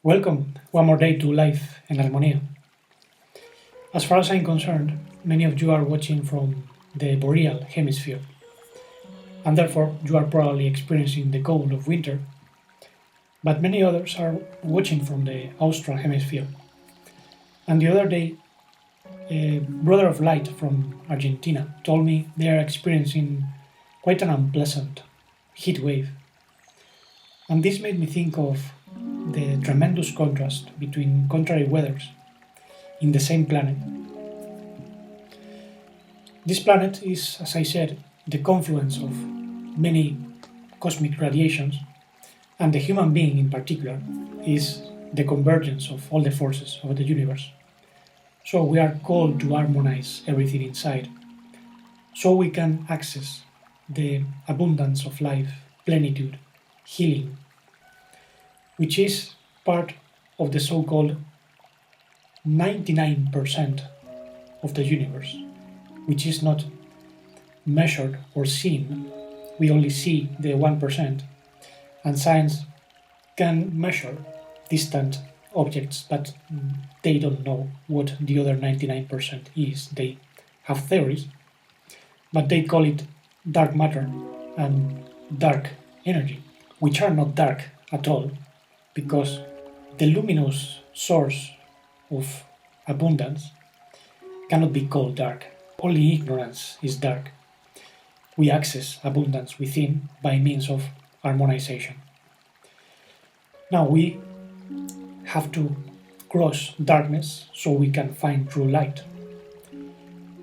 Welcome one more day to Life en Armonía. As far as I'm concerned, many of you are watching from the boreal hemisphere, and therefore you are probably experiencing the cold of winter, but many others are watching from the austral hemisphere. And the other day, a brother of light from Argentina told me they are experiencing quite an unpleasant heat wave. And this made me think of the tremendous contrast between contrary weathers in the same planet. This planet is, as I said, the confluence of many cosmic radiations, and the human being in particular is the convergence of all the forces of the universe. So we are called to harmonize everything inside, so we can access the abundance of life, plenitude, healing, which is part of the so-called 99% of the universe, which is not measured or seen. We only see the 1%, and science can measure distant objects, but they don't know what the other 99% is. They have theories, but they call it dark matter and dark energy, which are not dark at all, because the luminous source of abundance cannot be called dark. Only ignorance is dark. We access abundance within by means of harmonization. Now we have to cross darkness so we can find true light.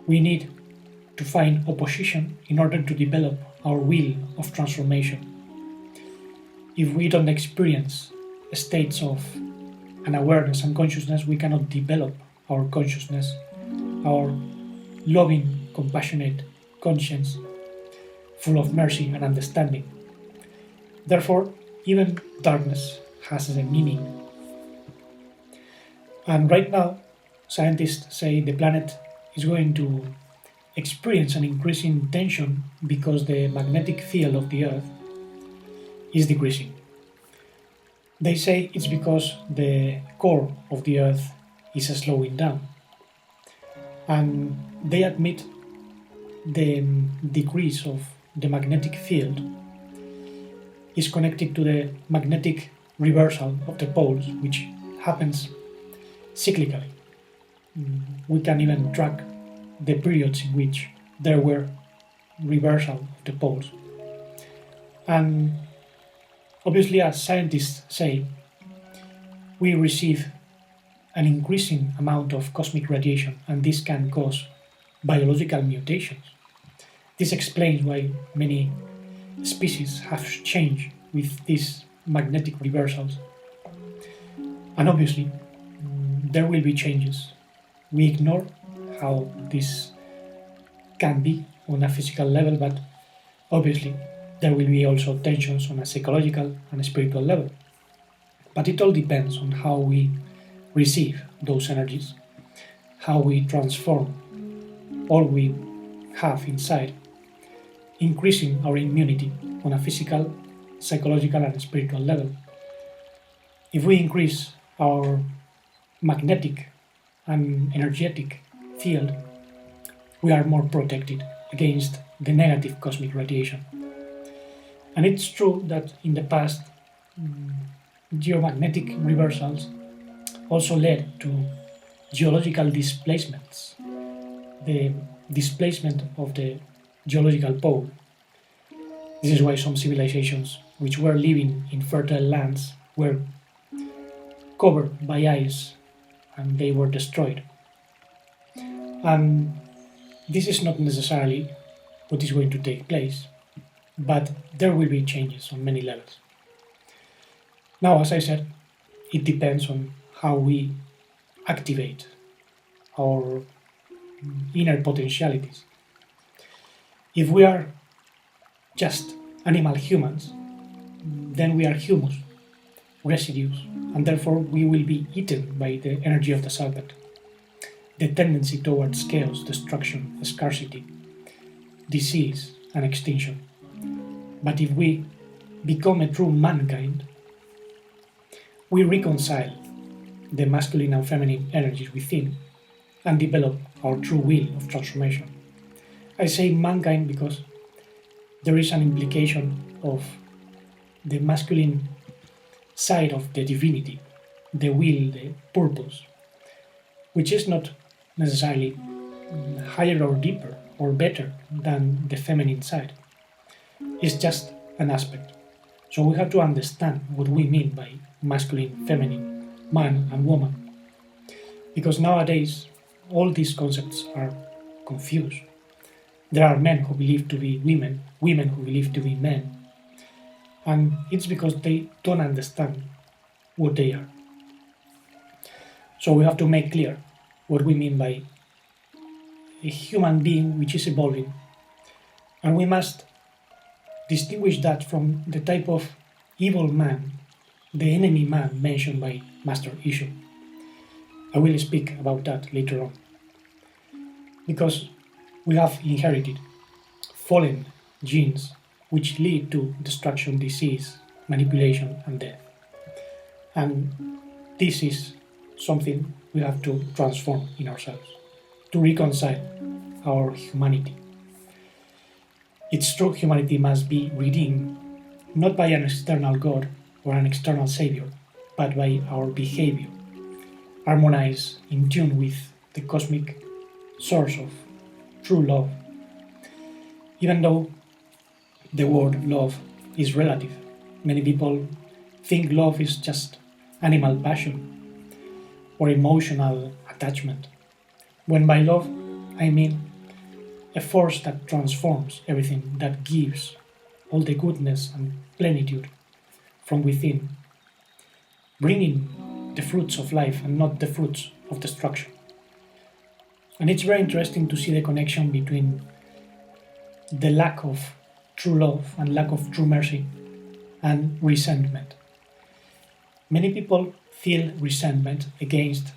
We need to find opposition in order to develop our will of transformation. If we don't experience states of an awareness and consciousness, we cannot develop our consciousness, our loving, compassionate conscience, full of mercy and understanding. Therefore, even darkness has a meaning. And right now, scientists say the planet is going to experience an increasing tension because the magnetic field of the Earth is decreasing. They say it's because the core of the Earth is slowing down. And they admit the decrease of the magnetic field is connected to the magnetic reversal of the poles, which happens cyclically. We can even track the periods in which there were reversal of the poles. And obviously, as scientists say, we receive an increasing amount of cosmic radiation, and this can cause biological mutations. This explains why many species have changed with these magnetic reversals. And obviously, there will be changes. We ignore how this can be on a physical level, but obviously there will be also tensions on a psychological and a spiritual level. But it all depends on how we receive those energies, how we transform all we have inside, increasing our immunity on a physical, psychological and spiritual level. If we increase our magnetic and energetic field, we are more protected against the negative cosmic radiation. And it's true that in the past, geomagnetic reversals also led to geological displacements, the displacement of the geological pole. This is why some civilizations which were living in fertile lands were covered by ice and they were destroyed. And this is not necessarily what is going to take place, but there will be changes on many levels. Now, as I said, it depends on how we activate our inner potentialities. If we are just animal humans, then we are humus, residues, and therefore we will be eaten by the energy of the serpent, the tendency towards chaos, destruction, scarcity, disease, and extinction. But if we become a true mankind, we reconcile the masculine and feminine energies within and develop our true will of transformation. I say mankind because there is an implication of the masculine side of the divinity, the will, the purpose, which is not necessarily higher or deeper or better than the feminine side. It's just an aspect. So we have to understand what we mean by masculine, feminine, man and woman. Because nowadays all these concepts are confused. There are men who believe to be women, women who believe to be men, and it's because they don't understand what they are. So we have to make clear what we mean by a human being which is evolving, and we must distinguish that from the type of evil man, the enemy man mentioned by Master Ishu. I will speak about that later on. Because we have inherited fallen genes which lead to destruction, disease, manipulation, and death. And this is something we have to transform in ourselves, to reconcile our humanity. Its true humanity must be redeemed not by an external God or an external Savior, but by our behavior, harmonized in tune with the cosmic source of true love. Even though the word love is relative, many people think love is just animal passion or emotional attachment, when by love I mean a force that transforms everything, that gives all the goodness and plenitude from within, bringing the fruits of life and not the fruits of destruction. And it's very interesting to see the connection between the lack of true love and lack of true mercy and resentment. Many people feel resentment against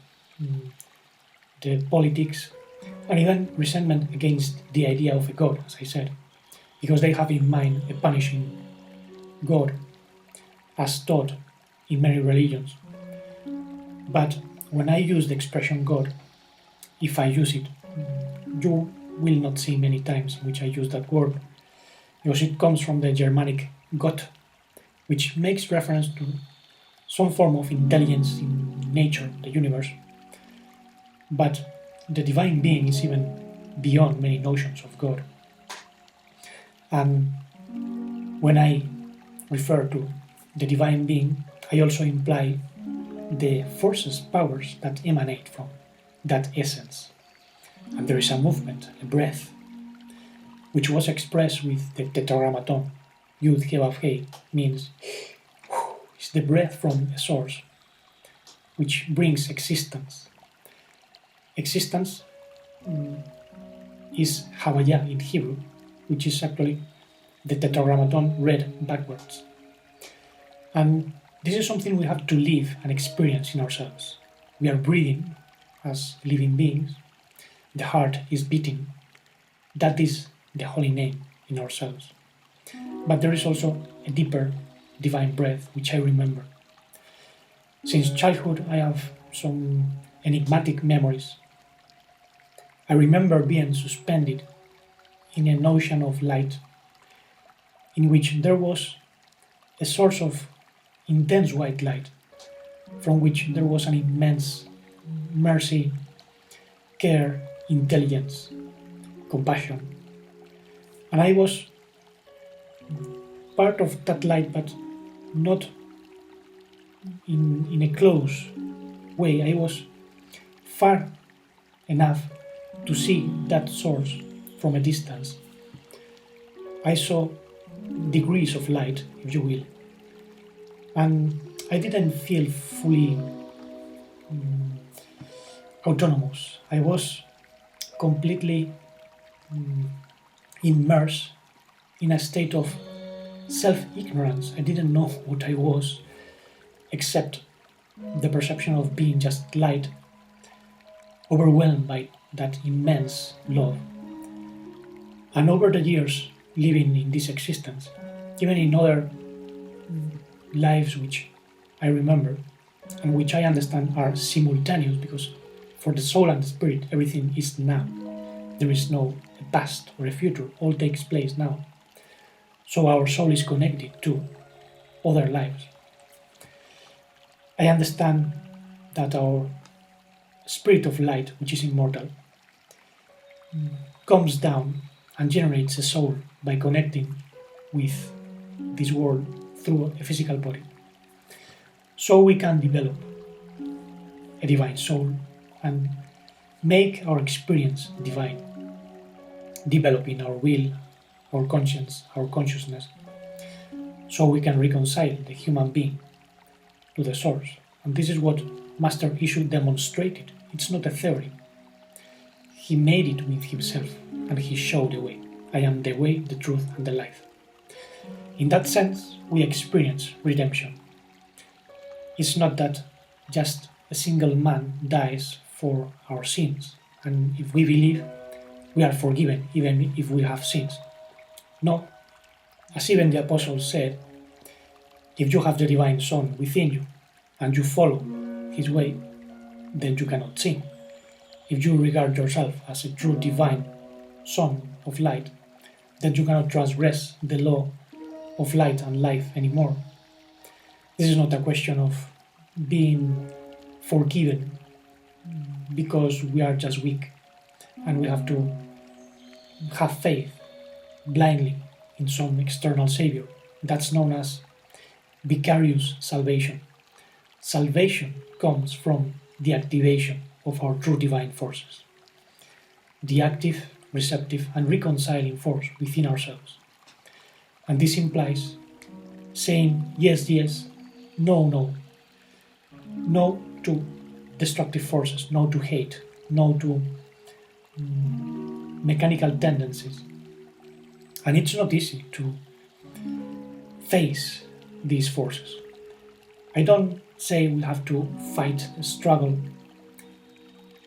the politics and even resentment against the idea of a God, as I said, because they have in mind a punishing God as taught in many religions. But when I use the expression God, if I use it, you will not see many times in which I use that word, because it comes from the Germanic Gott, which makes reference to some form of intelligence in nature, the universe. But the divine being is even beyond many notions of God. And when I refer to the divine being, I also imply the forces, powers that emanate from that essence. And there is a movement, a breath, which was expressed with the tetragrammaton. Yud He Vav He means it's the breath from a source, which brings existence. Existence is Havaya in Hebrew, which is actually the tetragrammaton read backwards. And this is something we have to live and experience in ourselves. We are breathing as living beings. The heart is beating. That is the holy name in ourselves. But there is also a deeper divine breath which I remember. Since childhood I have some enigmatic memories. I remember being suspended in an ocean of light in which there was a source of intense white light from which there was an immense mercy, care, intelligence, compassion. And I was part of that light, but not in a close way. I was far enough to see that source from a distance. I saw degrees of light, if you will, and I didn't feel fully autonomous. I was completely immersed in a state of self-ignorance. I didn't know what I was, except the perception of being just light, overwhelmed by that immense love. And over the years, living in this existence, even in other lives which I remember, and which I understand are simultaneous, because for the soul and the spirit everything is now. There is no past or a future, all takes place now. So our soul is connected to other lives. I understand that our spirit of light, which is immortal, comes down and generates a soul by connecting with this world through a physical body. So we can develop a divine soul and make our experience divine, developing our will, our conscience, our consciousness, so we can reconcile the human being to the source. And this is what Master Ishu demonstrated. It's not a theory. He made it with himself, and he showed the way. I am the way, the truth, and the life. In that sense, we experience redemption. It's not that just a single man dies for our sins, and if we believe, we are forgiven even if we have sins. No, as even the apostles said, if you have the divine Son within you and you follow his way, then you cannot sin. If you regard yourself as a true divine Son of light, then you cannot transgress the law of light and life anymore. This is not a question of being forgiven because we are just weak and we have to have faith blindly in some external savior. That's known as vicarious salvation. Salvation comes from the activation of our true divine forces, the active, receptive, and reconciling force within ourselves. And this implies saying yes, yes, no, no. No to destructive forces, no to hate, no to mechanical tendencies. And it's not easy to face these forces. I don't say we have to fight, struggle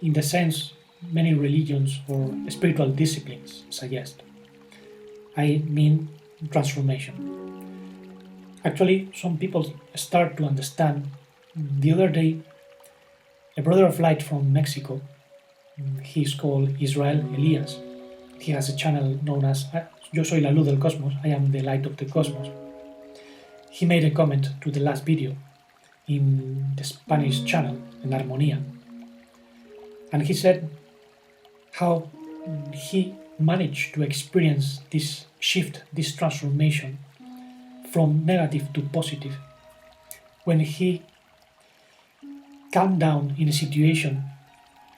in the sense many religions or spiritual disciplines suggest. I mean transformation. Actually, some people start to understand. The other day, a brother of light from Mexico, he's called Israel Elias. He has a channel known as Yo soy la luz del cosmos, I am the light of the cosmos. He made a comment to the last video in the Spanish channel, En Armonía. And he said how he managed to experience this shift, this transformation from negative to positive when he calmed down in a situation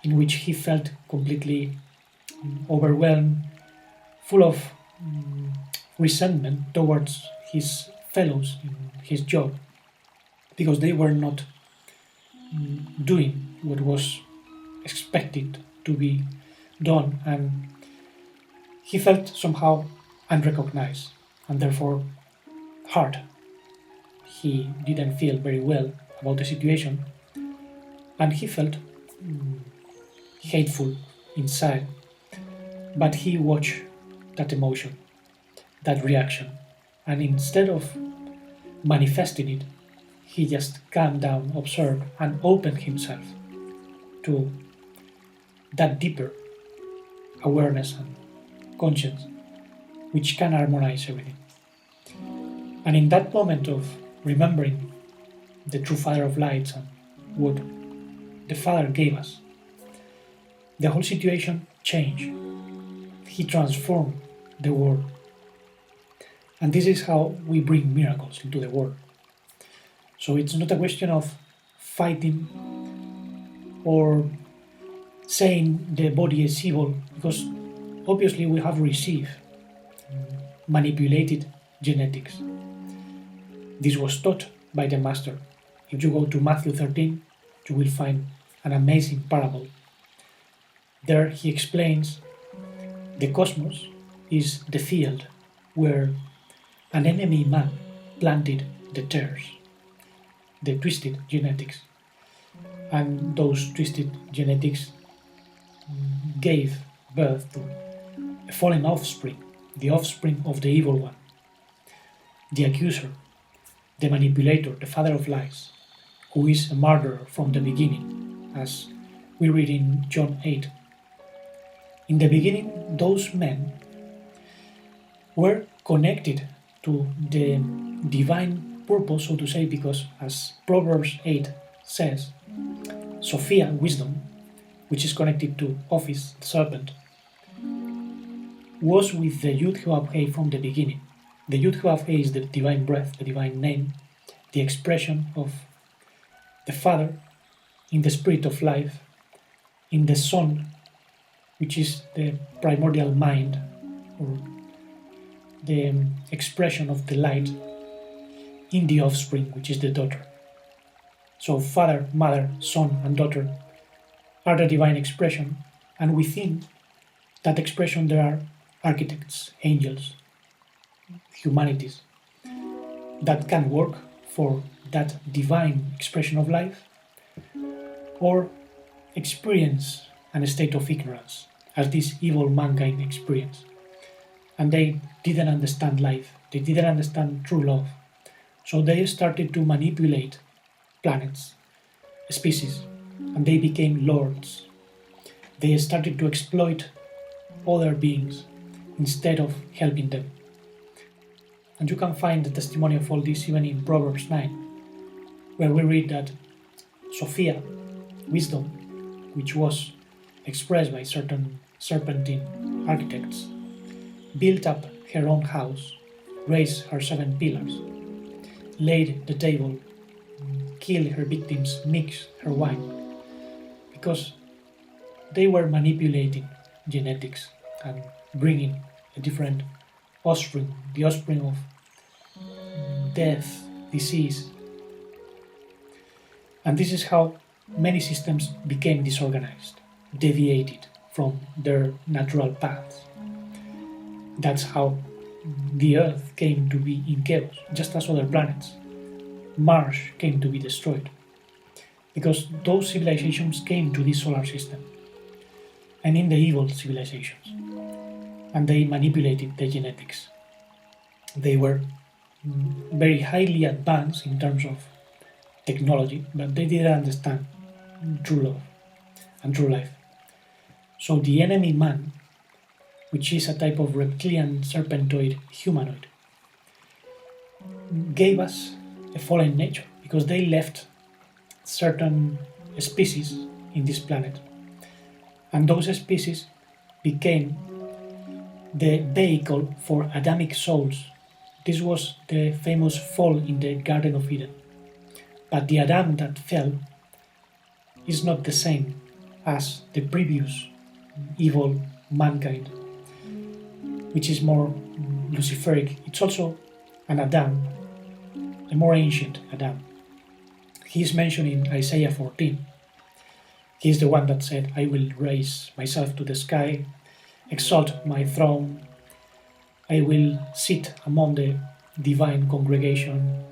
in which he felt completely overwhelmed, full of resentment towards his fellows in his job because they were not doing what was expected to be done, and he felt somehow unrecognized and therefore hurt. He didn't feel very well about the situation and he felt hateful inside, but he watched that emotion, that reaction, and instead of manifesting it, he just calmed down, observed, and opened himself to that deeper awareness and conscience which can harmonize everything. And in that moment of remembering the true Father of Lights and what the Father gave us, the whole situation changed. He transformed the world. And this is how we bring miracles into the world. So it's not a question of fighting or saying the body is evil, because obviously we have received manipulated genetics. This was taught by the Master. If you go to Matthew 13, you will find an amazing parable. There he explains the cosmos is the field where an enemy man planted the tares, the twisted genetics, and those twisted genetics gave birth to a fallen offspring, the offspring of the evil one, the accuser, the manipulator, the father of lies, who is a murderer from the beginning, as we read in John 8. In the beginning, those men were connected to the divine purpose, so to say, because as Proverbs 8 says, Sophia, wisdom, which is connected to Ophis, the serpent, was with the Yud He from the beginning. The Yud He is the divine breath, the divine name, the expression of the Father in the spirit of life, in the Son, which is the primordial mind, or the expression of the light, in the offspring, which is the daughter. So Father, Mother, Son, and Daughter are the divine expression, and within that expression there are architects, angels, humanities that can work for that divine expression of life or experience a state of ignorance as this evil mankind experience. And they didn't understand life, they didn't understand true love, so they started to manipulate planets, species, and they became lords. They started to exploit other beings instead of helping them. And you can find the testimony of all this even in Proverbs 9, where we read that Sophia, wisdom, which was expressed by certain serpentine architects, built up her own house, raised her 7 pillars, laid the table, killed her victims, mixed her wine, because they were manipulating genetics and bringing a different offspring, the offspring of death, disease. And this is how many systems became disorganized, deviated from their natural paths. That's how the Earth came to be in chaos, just as other planets. Mars came to be destroyed, because those civilizations came to this solar system. I mean the evil civilizations. And they manipulated the genetics. They were very highly advanced in terms of technology, but they didn't understand true love and true life. So the enemy man, which is a type of reptilian serpentoid humanoid, gave us a fallen nature because they left certain species in this planet, and those species became the vehicle for Adamic souls. This was the famous fall in the Garden of Eden. But the Adam that fell is not the same as the previous evil mankind, which is more Luciferic. It's also an Adam, a more ancient Adam. He is mentioned in Isaiah 14. He is the one that said, I will raise myself to the sky, exalt my throne, I will sit among the divine congregation,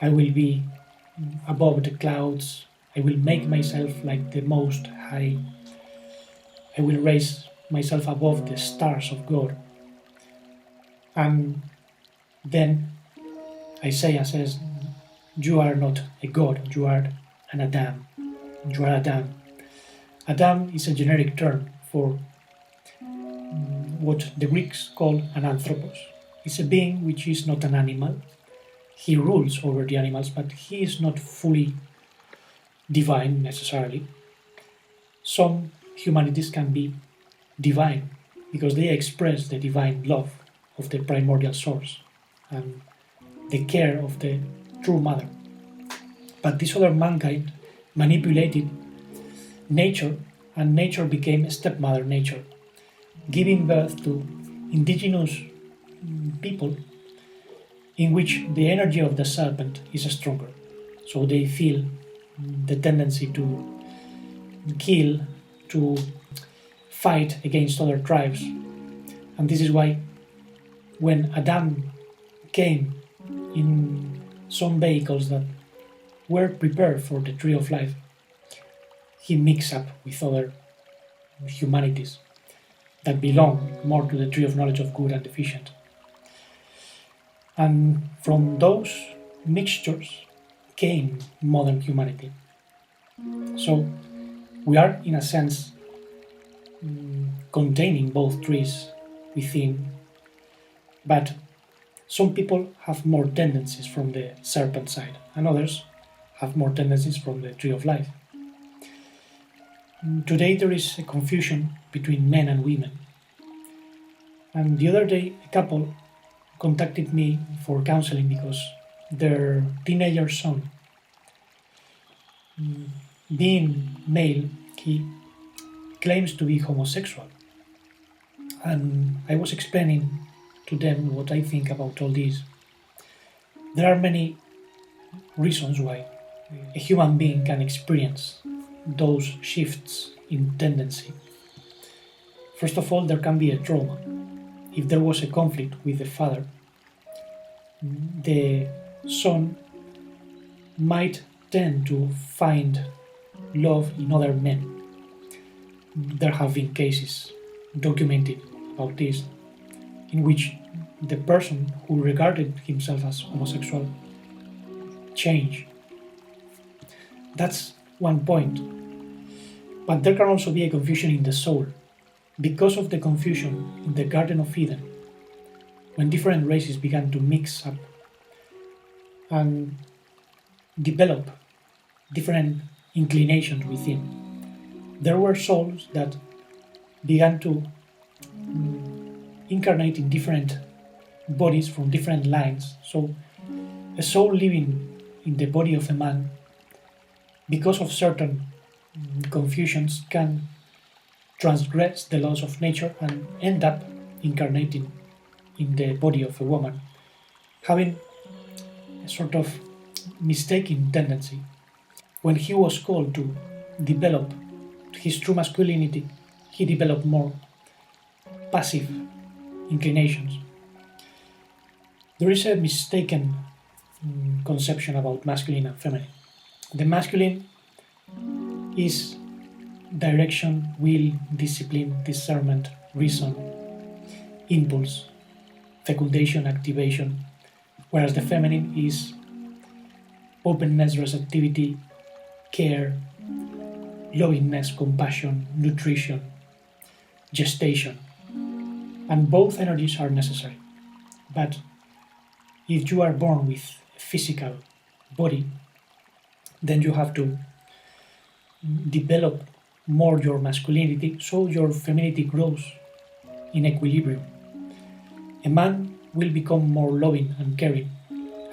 I will be above the clouds, I will make myself like the Most High, I will raise myself above the stars of God. And then Isaiah says, you are not a God, you are an Adam. You are Adam. Adam is a generic term for what the Greeks call an anthropos. It's a being which is not an animal. He rules over the animals, but he is not fully divine necessarily. Some humanities can be divine because they express the divine love of the primordial source and the care of the true mother. But this other mankind manipulated nature, and nature became stepmother nature, giving birth to indigenous people in which the energy of the serpent is stronger. So they feel the tendency to kill, to fight against other tribes. And this is why when Adam came in some vehicles that were prepared for the tree of life, he mixed up with other humanities that belong more to the tree of knowledge of good and deficient. And from those mixtures became modern humanity. So we are, in a sense, containing both trees within, but some people have more tendencies from the serpent side, and others have more tendencies from the tree of life. Today there is a confusion between men and women. And the other day, a couple contacted me for counseling because their teenager son, being male, he claims to be homosexual. And I was explaining to them what I think about all this. There are many reasons why a human being can experience those shifts in tendency. First of all, there can be a trauma. If there was a conflict with the father, the son might tend to find love in other men. There have been cases documented about this in which the person who regarded himself as homosexual changed. That's one point. But there can also be a confusion in the soul. Because of the confusion in the Garden of Eden, when different races began to mix up and develop different inclinations within, there were souls that began to incarnate in different bodies from different lines. So a soul living in the body of a man, because of certain confusions, can transgress the laws of nature and end up incarnating in the body of a woman, having a sort of mistaken tendency. When he was called to develop his true masculinity, he developed more passive inclinations. There is a mistaken conception about masculine and feminine. The masculine is direction, will, discipline, discernment, reason, impulse, fecundation, activation, whereas the feminine is openness, receptivity, care, lovingness, compassion, nutrition, gestation. And both energies are necessary. But if you are born with a physical body, then you have to develop more your masculinity so your femininity grows in equilibrium. A man will become more loving and caring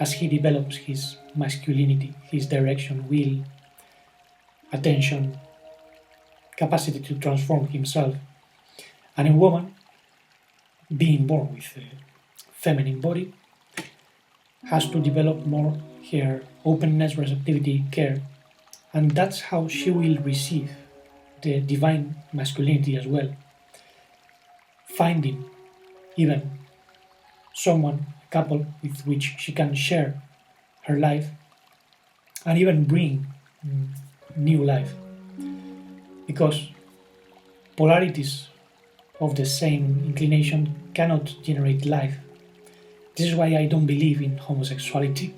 as he develops his masculinity, his direction, will, attention, capacity to transform himself. And a woman, being born with a feminine body, has to develop more her openness, receptivity, care, and that's how she will receive the divine masculinity as well. Finding even someone, a couple with which she can share her life and even bring new life. Because polarities of the same inclination cannot generate life. This is why I don't believe in homosexuality.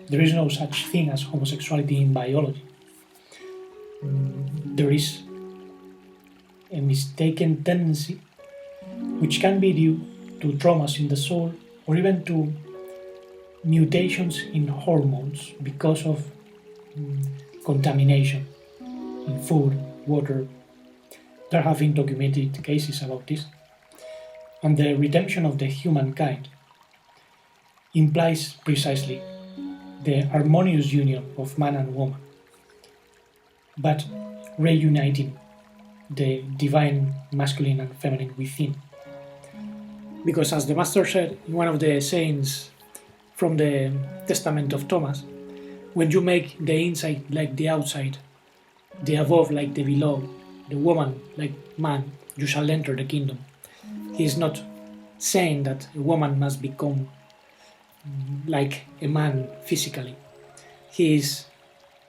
There is no such thing as homosexuality in biology. There is a mistaken tendency which can be due to traumas in the soul or even to mutations in hormones because of contamination in food, water. There have been documented cases about this. And the redemption of the humankind implies precisely the harmonious union of man and woman, but reuniting the divine masculine and feminine within. Because as the Master said in one of the sayings from the Testament of Thomas, when you make the inside like the outside, the above like the below, the woman like man, you shall enter the kingdom. He is not saying that a woman must become like a man physically. He is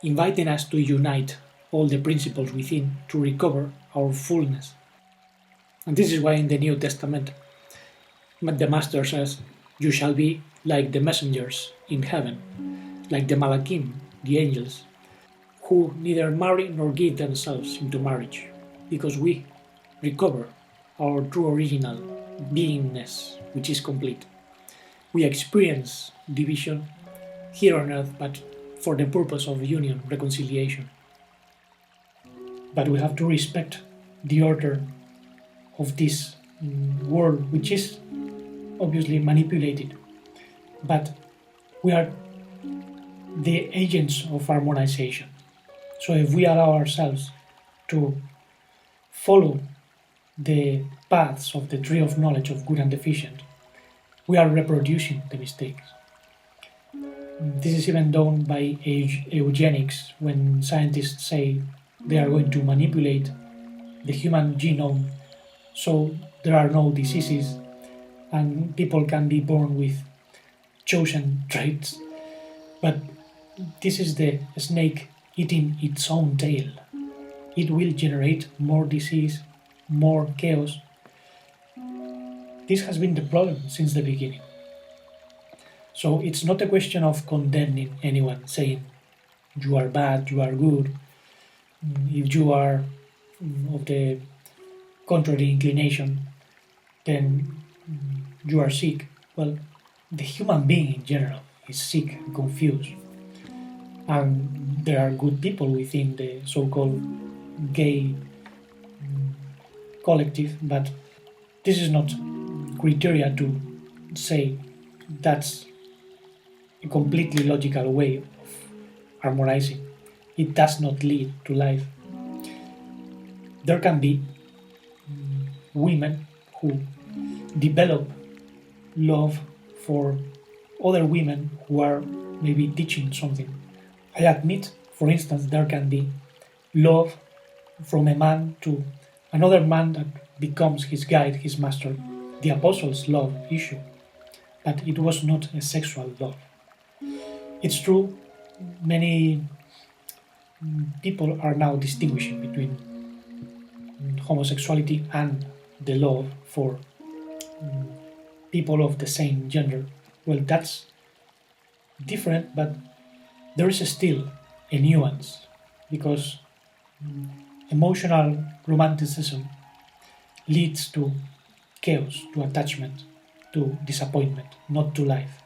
inviting us to unite all the principles within to recover our fullness. And this is why in the New Testament the Master says, you shall be like the messengers in heaven, like the Malachim the angels, who neither marry nor give themselves into marriage, because we recover our true original beingness, which is complete. We experience division here on earth, but for the purpose of union, reconciliation. But we have to respect the order of this world, which is obviously manipulated. But we are the agents of harmonization. So if we allow ourselves to follow the paths of the tree of knowledge of good and deficient, we are reproducing the mistakes. This is even done by eugenics, when scientists say they are going to manipulate the human genome so there are no diseases and people can be born with chosen traits. But this is the snake eating its own tail. It will generate more disease, more chaos. This has been the problem since the beginning. So it's not a question of condemning anyone, saying you are bad, you are good. If you are of the contrary inclination, then you are sick. Well, the human being in general is sick and confused. And there are good people within the so-called gay collective, but this is not criteria to say that's a completely logical way of harmonizing. It does not lead to life. There can be women who develop love for other women who are maybe teaching something. I admit, for instance, there can be love from a man to another man that becomes his guide, his master, the apostles' love issue. But it was not a sexual love. It's true, many people are now distinguishing between homosexuality and the love for people of the same gender. Well, that's different, but there is still a nuance, because emotional romanticism leads to chaos, to attachment, to disappointment, not to life.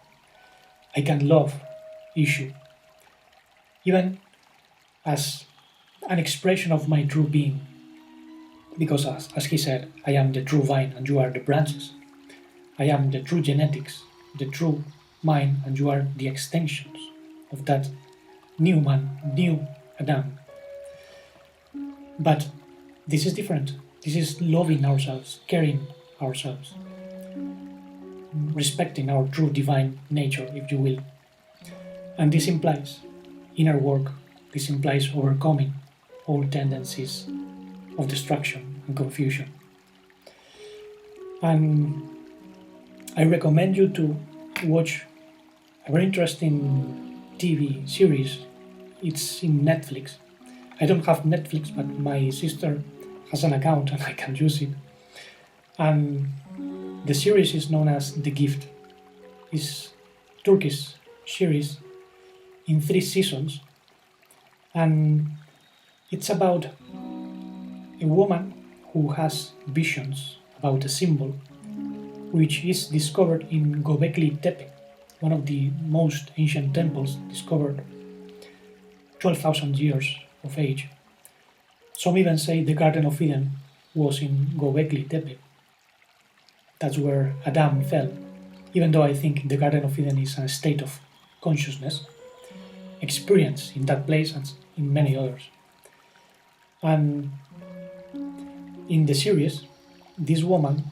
I can love issue, even as an expression of my true being, because as he said, I am the true vine and you are the branches. I am the true genetics, the true mind, and you are the extensions of that new man, new Adam. But this is different. This is loving ourselves, caring ourselves, respecting our true divine nature, if you will. And this implies inner work. This implies overcoming all tendencies of destruction and confusion. And I recommend you to watch a very interesting TV series. It's in Netflix. I don't have Netflix, but my sister has an account and I can use it. And the series is known as The Gift. It's Turkish series in 3 seasons, and it's about a woman who has visions about a symbol which is discovered in Göbekli Tepe, one of the most ancient temples discovered, 12,000 years of age. Some even say the Garden of Eden was in Göbekli Tepe. That's where Adam fell, even though I think the Garden of Eden is a state of consciousness, experience in that place and in many others. And in the series, this woman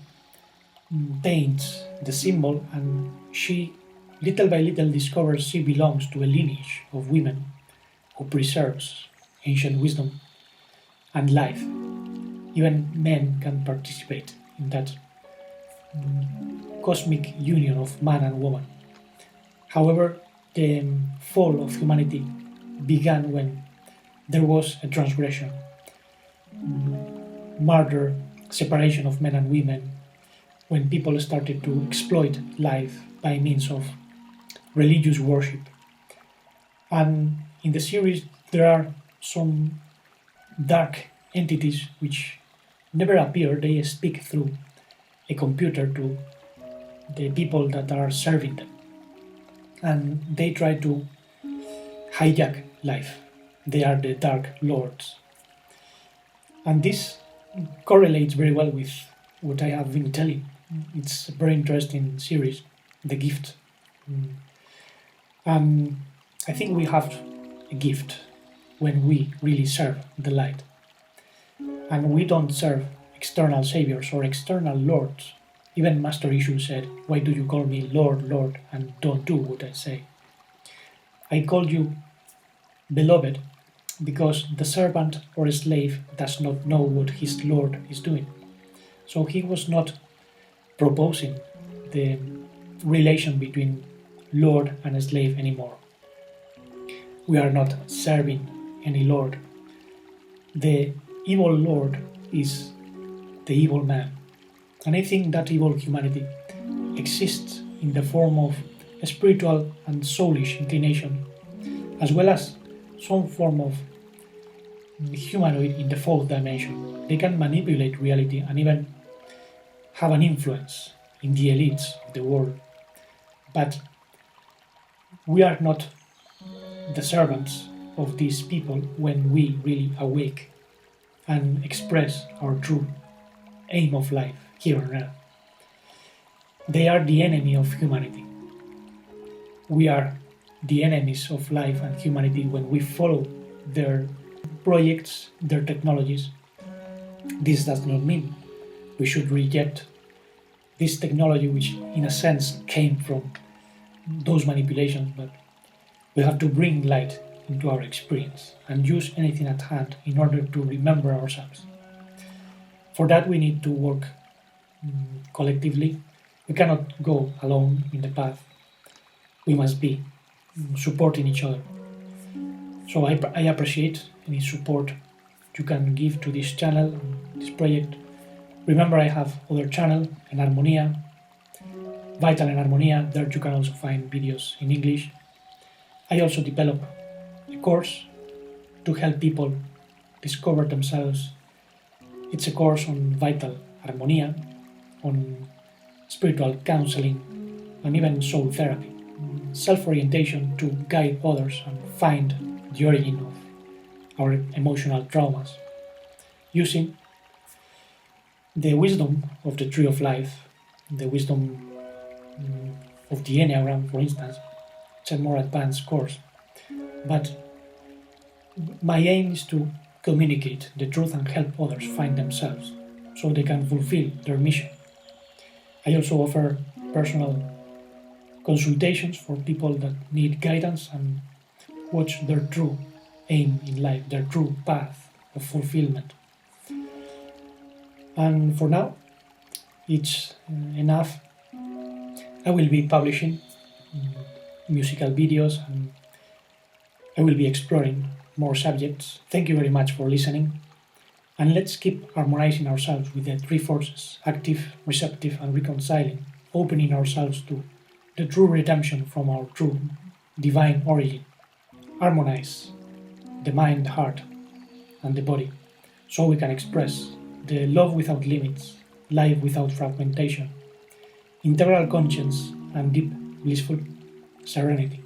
paints the symbol, and she little by little discovers she belongs to a lineage of women who preserves ancient wisdom and life. Even men can participate in that cosmic union of man and woman. However, the fall of humanity began when there was a transgression, murder, separation of men and women, when people started to exploit life by means of religious worship. And In the series, there are some dark entities which never appear, they speak through a computer to the people that are serving them. And they try to hijack life. They are the Dark Lords. And this correlates very well with what I have been telling. It's a very interesting series, The Gift. And I think we have a gift when we really serve the light. And we don't serve external saviors or external lords. Even Master Ishu said, "Why do you call me Lord, Lord, and don't do what I say?" I call you beloved because the servant or slave does not know what his Lord is doing. So he was not proposing the relation between Lord and slave anymore. We are not serving any Lord. The evil Lord is the evil man. And I think that evil humanity exists in the form of a spiritual and soulish inclination, as well as some form of humanoid in the fourth dimension. They can manipulate reality and even have an influence in the elites of the world. But we are not the servants of these people when we really awake and express our true aim of life here on earth. They are the enemy of humanity. We are the enemies of life and humanity when we follow their projects, their technologies. This does not mean we should reject this technology, which in a sense came from those manipulations, but we have to bring light into our experience and use anything at hand in order to remember ourselves. For that, we need to work collectively. We cannot go alone in the path. We must be supporting each other. So I appreciate any support you can give to this channel and this project. Remember, I have other channel, Enharmonia, Vital Enharmonia. There you can also find videos in English. I also develop a course to help people discover themselves. It's a course on Vital Harmonia, on spiritual counseling, and even soul therapy, self-orientation to guide others and find the origin of our emotional traumas, using the wisdom of the Tree of Life, the wisdom of the Enneagram, for instance. It's a more advanced course. But my aim is to communicate the truth and help others find themselves so they can fulfill their mission. I also offer personal consultations for people that need guidance and watch their true aim in life, their true path of fulfillment. And for now, it's enough. I will be publishing musical videos and I will be exploring more subjects. Thank you very much for listening. And let's keep harmonizing ourselves with the three forces: active, receptive, and reconciling, opening ourselves to the true redemption from our true divine origin. Harmonize the mind, heart, and the body so we can express the love without limits, life without fragmentation, integral conscience, and deep, blissful serenity.